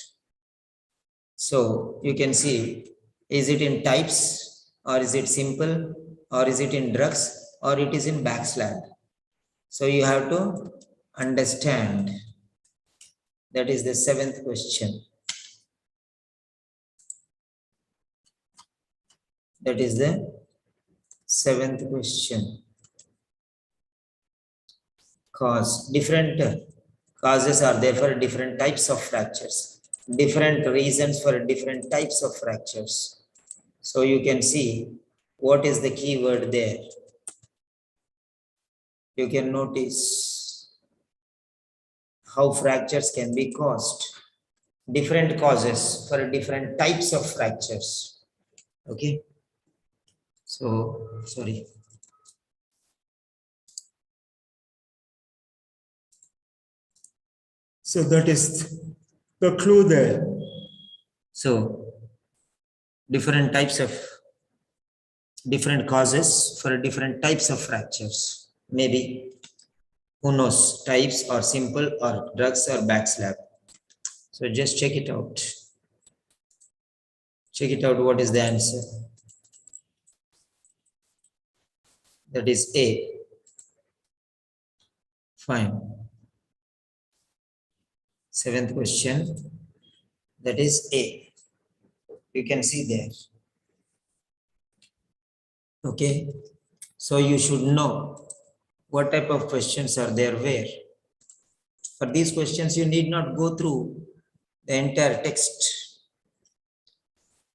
So you can see, is it in types, or is it simple, or is it in drugs, or it is in backslap? So you have to understand. That is the 7th question. That is the 7th question. Cause. Different causes are there for different types of fractures. Different reasons for different types of fractures. So you can see what is the key word there. You can notice how fractures can be caused. Different causes for different types of fractures. Okay. So, sorry. So that is the clue there. So, different types of, different causes for different types of fractures. Maybe, who knows, types or simple or drugs or backslap. So just check it out. Check it out, what is the answer? That is A. Fine. 7th question. That is A. You can see there. Okay. So you should know what type of questions are there where. For these questions, you need not go through the entire text.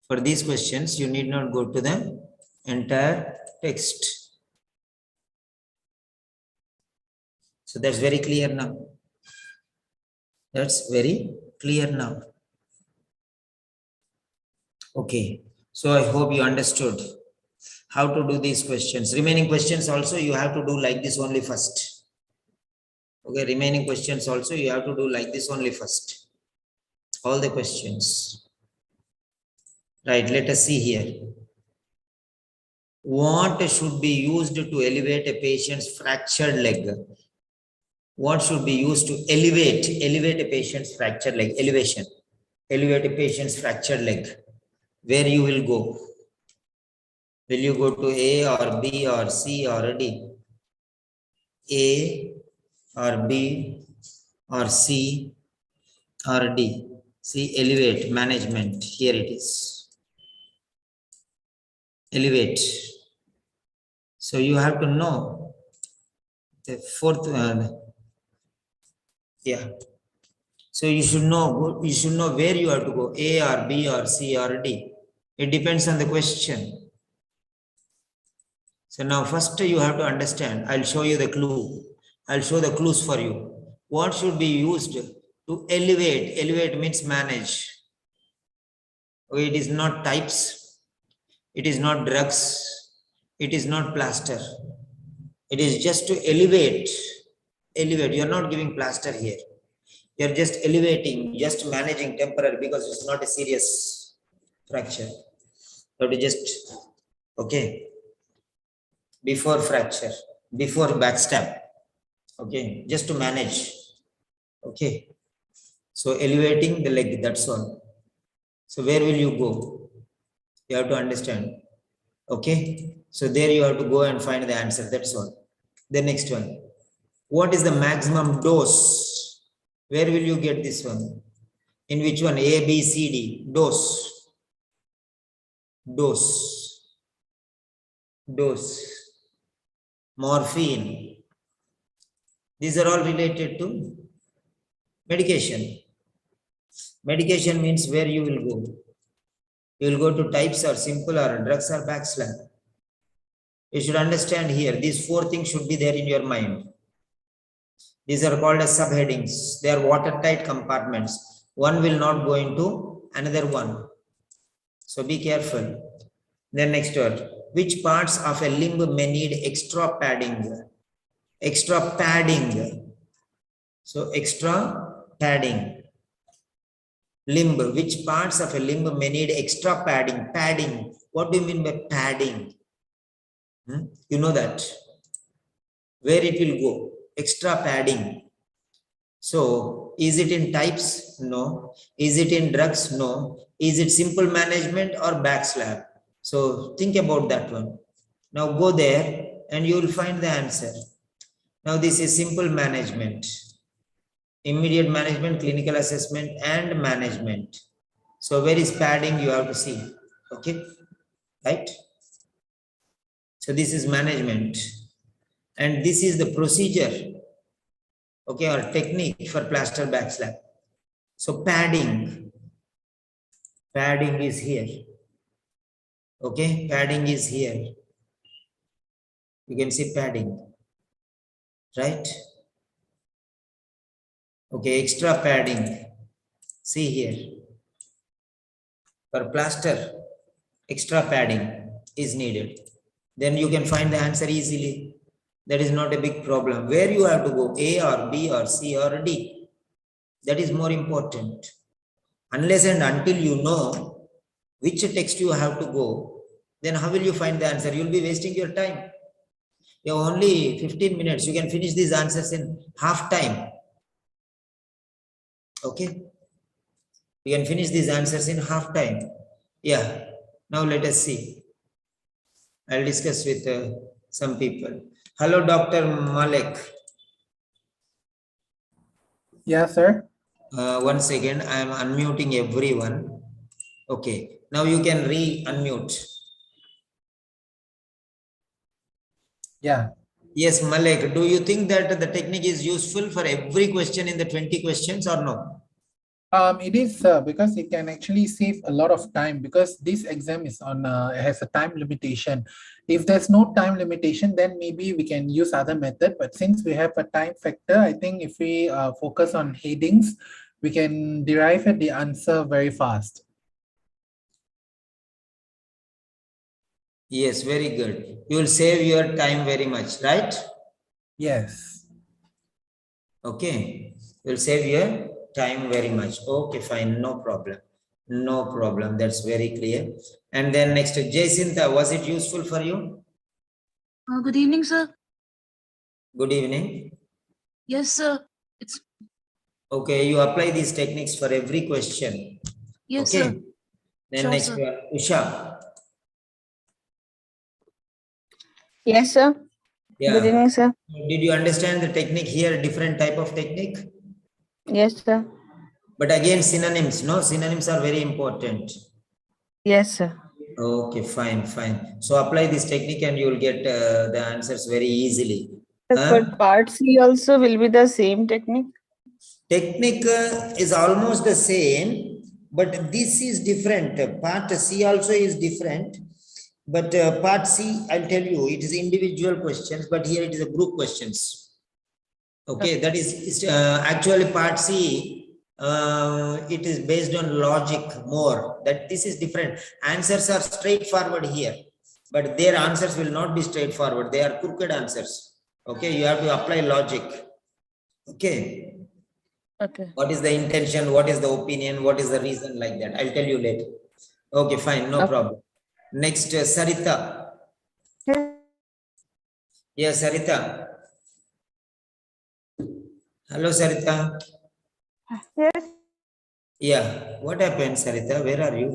For these questions, you need not go to the entire text. So that's very clear now. That's very clear now. Okay. So I hope you understood how to do these questions. Remaining questions also you have to do like this only first. Okay, remaining questions also you have to do like this only first. All the questions. Right, let us see here. What should be used to elevate a patient's fractured leg? What should be used to elevate a patient's fractured leg? Elevation. Elevate a patient's fractured leg. Where you will go? Will you go to A or B or C or D? A or B or C or D? See, elevate, management. Here it is. Elevate. So you have to know the 4th. Yeah. So you should know where you have to go, A or B or C or D. It depends on the question. So now first you have to understand, I'll show you the clue. I'll show the clues for you. What should be used to elevate? Elevate means manage. Okay, it is not types. It is not drugs. It is not plaster. It is just to elevate. Elevate. You are not giving plaster here. You are just elevating, just managing temporary because it's not a serious fracture. So to just, okay, before fracture, before backstab, okay, just to manage, okay. So elevating the leg, that's all. So where will you go? You have to understand, okay. So there you have to go and find the answer, that's all. The next one, what is the maximum dose? Where will you get this one? In which one? A, B, C, D. Dose. Dose. Dose. Morphine. These are all related to medication. Medication means where you will go. You will go to types or simple or drugs or backslap. You should understand here, these four things should be there in your mind. These are called as subheadings. They are watertight compartments. One will not go into another one. So be careful. Then next word. Which parts of a limb may need extra padding? Extra padding. So extra padding. Limb. Which parts of a limb may need extra padding? Padding. What do you mean by padding? You know that. Where it will go? Extra padding. So, is it in types? No. Is it in drugs? No. Is it simple management or backslap? So, think about that one. Now, go there and you will find the answer. Now, this is simple management. Immediate management, clinical assessment, and management. So, where is padding? You have to see. Okay. Right? So, this is management. And this is the procedure. Okay, or technique for plaster backslap. So padding is here. Okay, padding is here. You can see padding, right? Okay, extra padding. See here. For plaster, extra padding is needed. Then you can find the answer easily. That is not a big problem. Where you have to go, A or B or C or D. That is more important. Unless and until you know which text you have to go, then how will you find the answer? You will be wasting your time. You have only 15 minutes. You can finish these answers in half time. Okay. You can finish these answers in half time. Yeah. Now let us see. I'll discuss with some people. Hello, Dr. Malek. Yeah, sir. 1 second. I am unmuting everyone. Okay. Now you can re-unmute. Yeah. Yes, Malek, do you think that the technique is useful for every question in the 20 questions or no? It is, because it can actually save a lot of time, because this exam is on has a time limitation. If there's no time limitation, then maybe we can use other method. But since we have a time factor, I think if we focus on headings, we can derive the answer very fast. Yes, very good. You will save your time very much, right? Yes. Okay. You will save your time very much. Okay, fine. No problem. No problem. That's very clear. And then next, Jacinta, was it useful for you? Good evening, sir. Good evening. Yes, sir. It's Okay, you apply these techniques for every question. yes, Okay. sir. Then Sure, next sir. one, Usha. Yes, sir. Yeah. Good evening, sir. Did you understand the technique here? Different type of technique? Yes, sir. But again, synonyms, no? Synonyms are very important. Yes, sir. Okay, fine, fine. So apply this technique and you will get the answers very easily. For part C also will be the same technique. Technique is almost the same, but this is different. Part C also is different. But part C, I'll tell you, it is individual questions, but here it is a group questions. Okay, that is actually part C. It is based on logic more. That this is different. Answers are straightforward here, but their answers will not be straightforward. They are crooked answers. Okay, you have to apply logic. Okay. Okay. What is the intention? What is the opinion? What is the reason like that? I'll tell you later. Okay, fine, no Okay. problem. Next, Sarita. Yes, Sarita. Hello, Sarita. Yes, Yeah, what happened, Sarita? Where are you?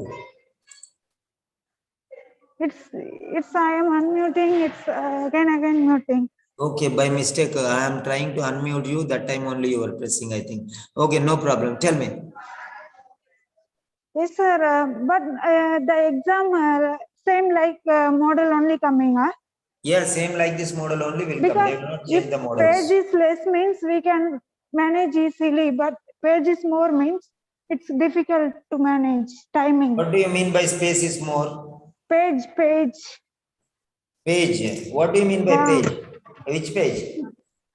it's I am unmuting. It's again muting. Okay, by mistake, I am trying to unmute you. That time only you were pressing, I think. Okay, no problem. Tell me. Yes, sir. But the exam same like model only coming, huh? Yeah, same like this model only will come. Because They will not if change the page models. is less means we can manage easily, but page is more means it's difficult to manage timing. What do you mean by space is more? Page. Page. What do you mean by Ah. page? Which page?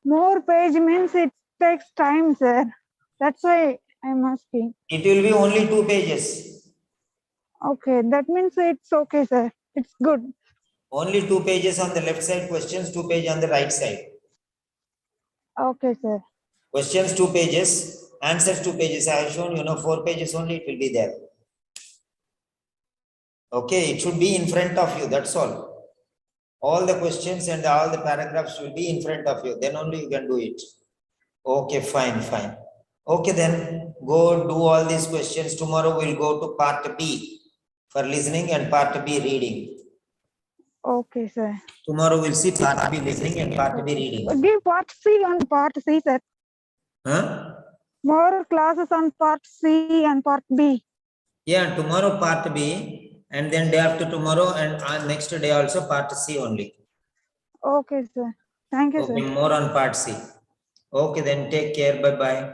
More page means it takes time, sir. That's why I'm asking. It will be only 2 pages. Okay, that means it's okay, sir. It's good. Only 2 pages on the left side, questions 2 pages on the right side. Okay, sir. Questions 2 pages, answers 2 pages. I have shown 4 pages only, it will be there. Okay, it should be in front of you, that's all. All the questions and all the paragraphs will be in front of you, then only you can do it. Okay, fine. Okay, then go do all these questions. Tomorrow we'll go to part B for listening and part B reading. Okay, sir. Tomorrow we'll see part B listening and part B reading. Give part C on part C, sir. Huh? More classes on part C and part B. Yeah, tomorrow part B, and then day after tomorrow and next day also part C only. Okay, sir. Thank you, Okay, sir. more on part C. Okay, then take care. Bye-bye.